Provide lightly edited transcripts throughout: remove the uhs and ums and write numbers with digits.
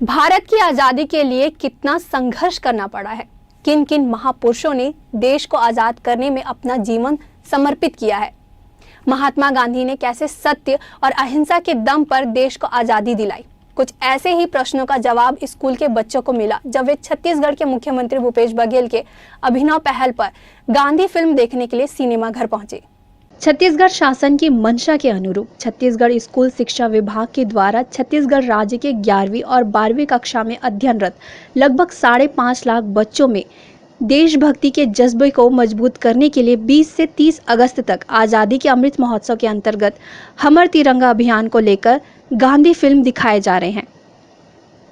भारत की आज़ादी के लिए कितना संघर्ष करना पड़ा है, किन किन महापुरुषों ने देश को आज़ाद करने में अपना जीवन समर्पित किया है। महात्मा गांधी ने कैसे सत्य और अहिंसा के दम पर देश को आज़ादी दिलाई। कुछ ऐसे ही प्रश्नों का जवाब स्कूल के बच्चों को मिला जब वे छत्तीसगढ़ के मुख्यमंत्री भूपेश बघेल के अभिनव पहल पर गांधी फिल्म देखने के लिए सिनेमा घर पहुंचे। छत्तीसगढ़ शासन की मंशा के अनुरूप छत्तीसगढ़ स्कूल शिक्षा विभाग के द्वारा छत्तीसगढ़ राज्य के 11वीं और 12वीं कक्षा में अध्ययनरत लगभग 5.5 लाख बच्चों में देशभक्ति के जज्बे को मजबूत करने के लिए 20 से 30 अगस्त तक आज़ादी के अमृत महोत्सव के अंतर्गत हमर तिरंगा अभियान को लेकर गांधी फिल्म दिखाए जा रहे हैं।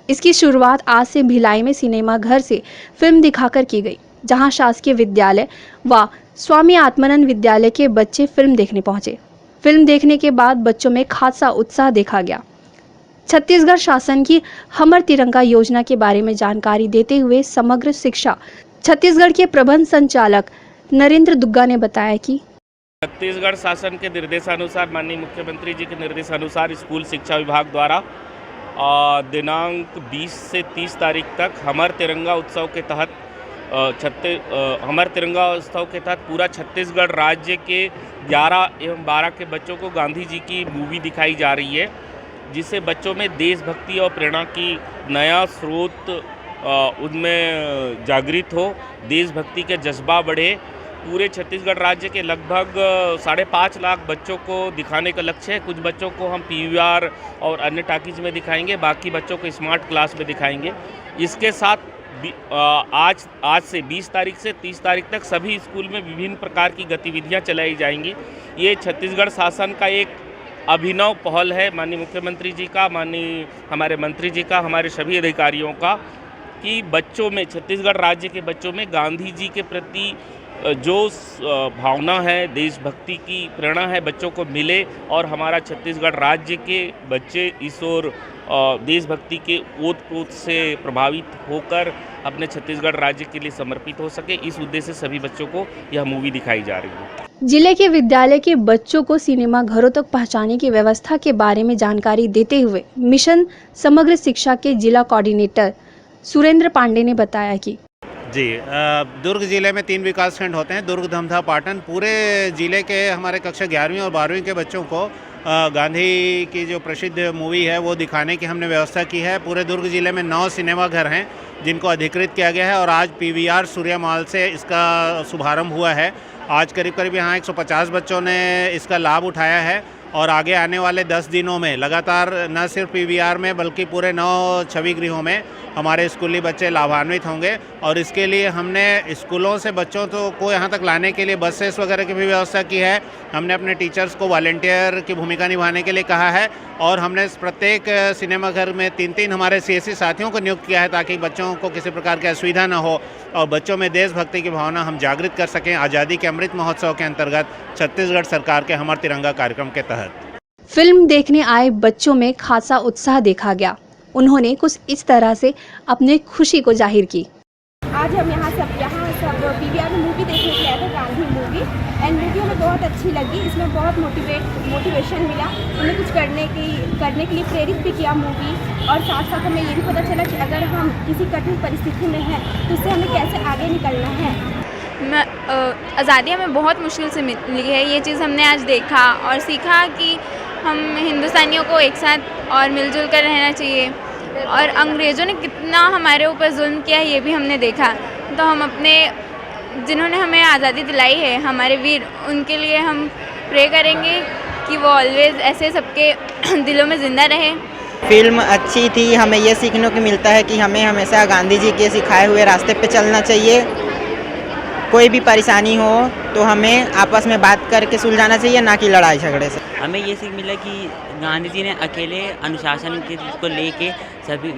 इसकी शुरुआत आज से भिलाई में सिनेमा घर से फिल्म दिखाकर की गई, जहां शासकीय विद्यालय व स्वामी आत्मानंद विद्यालय के बच्चे फिल्म देखने पहुंचे। फिल्म देखने के बाद बच्चों में खासा उत्साह देखा गया। छत्तीसगढ़ शासन की हमर तिरंगा योजना के बारे में जानकारी देते हुए समग्र शिक्षा छत्तीसगढ़ के प्रबंध संचालक नरेंद्र दुग्गा ने बताया कि छत्तीसगढ़ शासन के निर्देशानुसार, माननीय मुख्यमंत्री जी के निर्देशानुसार स्कूल शिक्षा विभाग द्वारा दिनांक 20 से 30 तारीख तक हमर तिरंगा उत्सव के तहत हमर तिरंगा उत्सव के तहत पूरा छत्तीसगढ़ राज्य के 11 एवं 12 के बच्चों को गांधी जी की मूवी दिखाई जा रही है, जिससे बच्चों में देशभक्ति और प्रेरणा की नया स्रोत उनमें जागृत हो, देशभक्ति के जज्बा बढ़े। पूरे छत्तीसगढ़ राज्य के लगभग 5.5 लाख बच्चों को दिखाने का लक्ष्य है। कुछ बच्चों को हम PVR और अन्य टाकीज में दिखाएंगे, बाकी बच्चों को स्मार्ट क्लास में दिखाएंगे। इसके साथ आज से 20 तारीख से 30 तारीख तक सभी स्कूल में विभिन्न प्रकार की गतिविधियां चलाई जाएंगी। ये छत्तीसगढ़ शासन का एक अभिनव पहल है, माननीय मुख्यमंत्री जी का, माननीय हमारे मंत्री जी का, हमारे सभी अधिकारियों का, कि बच्चों में, छत्तीसगढ़ राज्य के बच्चों में गांधी जी के प्रति जो भावना है, देशभक्ति की प्रेरणा है, बच्चों को मिले और हमारा छत्तीसगढ़ राज्य के बच्चे इस ओर देशभक्ति के ओत-प्रोत से प्रभावित होकर अपने छत्तीसगढ़ राज्य के लिए समर्पित हो सके। इस उद्देश्य से सभी बच्चों को यह मूवी दिखाई जा रही है। जिले के विद्यालय के बच्चों को सिनेमा घरों तक पहुंचाने की व्यवस्था के बारे में जानकारी देते हुए मिशन समग्र शिक्षा के जिला कोऑर्डिनेटर सुरेंद्र पांडे ने बताया कि जी, दुर्ग जिले में 3 विकासखंड होते हैं, दुर्ग, धमधा, पाटन। पूरे जिले के हमारे कक्षा 11वीं और 12वीं के बच्चों को गांधी की जो प्रसिद्ध मूवी है वो दिखाने की हमने व्यवस्था की है। पूरे दुर्ग जिले में 9 सिनेमा घर हैं जिनको अधिकृत किया गया है और आज PVR सूर्या मॉल से इसका शुभारंभ हुआ है। आज करीब यहाँ 150 बच्चों ने इसका लाभ उठाया है और आगे आने वाले 10 दिनों में लगातार न सिर्फ PVR में बल्कि पूरे 9 छवि गृहों में हमारे स्कूली बच्चे लाभान्वित होंगे। और इसके लिए हमने स्कूलों से बच्चों को यहाँ तक लाने के लिए बसेस वगैरह की भी व्यवस्था की है। हमने अपने टीचर्स को वॉलंटियर की भूमिका निभाने के लिए कहा है और हमने प्रत्येक सिनेमा घर में 3-3 हमारे CSC साथियों को नियुक्त किया है ताकि बच्चों को किसी प्रकार की असुविधा न हो और बच्चों में देशभक्ति की भावना हम जागृत कर सकें आज़ादी के अमृत महोत्सव के अंतर्गत छत्तीसगढ़ सरकार के हमर तिरंगा कार्यक्रम के तहत। फिल्म देखने आए बच्चों में खासा उत्साह देखा गया। उन्होंने कुछ इस तरह से अपने खुशी को जाहिर की। आज हम यहाँ सब PVR में मूवी देखने के लिए आए थे, गांधी मूवी, एंड मूवी हमें बहुत अच्छी लगी। इसमें बहुत मोटिवेशन मिला, हमें कुछ करने के लिए प्रेरित भी किया मूवी। और साथ साथ हमें ये भी पता चला कि अगर हम किसी कठिन परिस्थिति में हैं तो उससे हमें कैसे आगे निकलना है। आज़ादी हमें बहुत मुश्किल से मिली है, ये चीज़ हमने आज देखा और सीखा कि हम हिंदुस्तानियों को एक साथ और मिलजुल कर रहना चाहिए। और अंग्रेज़ों ने कितना हमारे ऊपर जुल्म किया ये भी हमने देखा। तो हम अपने, जिन्होंने हमें आज़ादी दिलाई है, हमारे वीर, उनके लिए हम प्रे करेंगे कि वो ऑलवेज़ ऐसे सबके दिलों में ज़िंदा रहे। फिल्म अच्छी थी, हमें ये सीखने को मिलता है कि हमें हमेशा गांधी जी के सिखाए हुए रास्ते पे चलना चाहिए। कोई भी परेशानी हो तो हमें आपस में बात करके सुलझाना चाहिए, ना कि लड़ाई झगड़े से। हमें ये सीख मिला कि गांधी जी ने अकेले अनुशासन को लेके सभी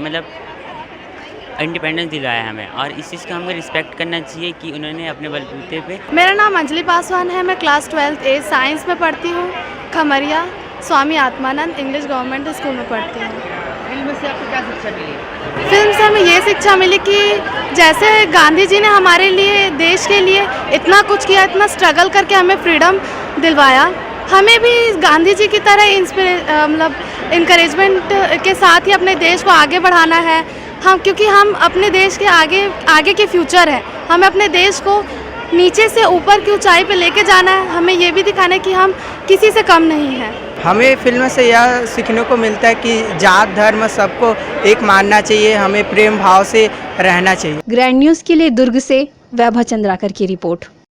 इंडिपेंडेंस दिलाया हमें और इस चीज़ का हमें रिस्पेक्ट करना चाहिए कि उन्होंने अपने बलबूते पे। मेरा नाम अंजलि पासवान है, मैं क्लास 12 A साइंस में पढ़ती हूँ। Khamaria Swami Atmanand English government school में पढ़ती हूँ। फिल्म से आपको क्या शिक्षा मिली? फिल्म से हमें ये शिक्षा मिली कि जैसे गांधी जी ने हमारे लिए, देश के लिए इतना कुछ किया, इतना स्ट्रगल करके हमें फ्रीडम दिलवाया, हमें भी गांधी जी की तरह मतलब इनकरेजमेंट के साथ ही अपने देश को आगे बढ़ाना है। हम क्योंकि हम अपने देश के आगे के फ्यूचर हैं, हमें अपने देश को नीचे से ऊपर की ऊंचाई पे लेके जाना है। हमें ये भी दिखाना है कि हम किसी से कम नहीं हैं। हमें फिल्म से यह सीखने को मिलता है कि जात धर्म सबको एक मानना चाहिए, हमें प्रेम भाव से रहना चाहिए। ग्रैंड न्यूज़ के लिए दुर्ग से वैभव चंद्राकर की रिपोर्ट।